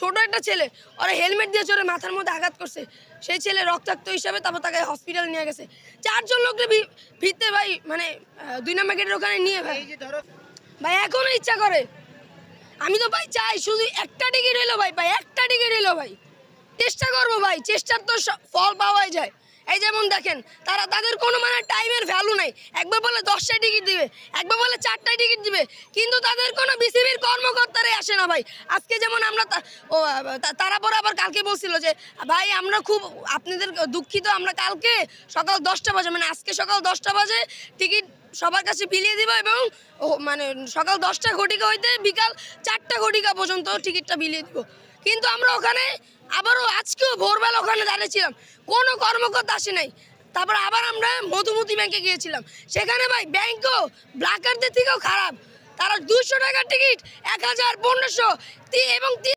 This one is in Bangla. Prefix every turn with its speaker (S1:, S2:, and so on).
S1: ছোট একটা ছেলে ওরা হেলমেট দিয়ে চড়ে মাথার মধ্যে আঘাত করছে, সেই ছেলে রক্তাক্ত হিসাবে তারপর তাকে হসপিটাল নিয়ে গেছে। 4 জন লোককে ভিড়তে ভাই মানে 2 নম্বর গেটের ওখানে নিয়ে ভাই এখনো ইচ্ছা করে। আমি তো ভাই চাই শুধু একটা টিকিট হইলো ভাই, একটা টিকিট হইলো ভাই, চেষ্টা করবো ভাই, চেষ্টার তো ফল পাওয়াই যায়। এই যেমন দেখেন তাদের কোনো মানে টাইমের ভ্যালু নাই, একবার বলে 10টায় টিকিট দিবে, একবার বলে 4টায় টিকিট দিবে, কিন্তু তাদের কোনো বিসিবির কর্মকর্তারাই আসে না ভাই। আজকে যেমন আমরা তারা পরে আবার কালকে বলছিল যে ভাই আমরা খুব আপনাদের দুঃখিত, আমরা কালকে সকাল 10টা বাজে মানে আজকে সকাল 10টা বাজে টিকিট সবার কাছে বিলিয়ে দিব এবং মানে সকাল 10টা ঘটিকা হইতে বিকাল 4টা ঘটিকা পর্যন্ত টিকিটটা বিলিয়ে দিব। কিন্তু আমরা ওখানে আবারও আজকেও ভোরবেলা ওখানে দাঁড়িয়েছিলাম, কোনো কর্মকর্তা আসে নাই। তারপর আবার আমরা মধুমতি ব্যাংকে গিয়েছিলাম, সেখানে ভাই ব্যাংকও ব্ল্যাকারদের থেকেও খারাপ। তারা 200 টাকার টিকিট 1000, 1500 এবং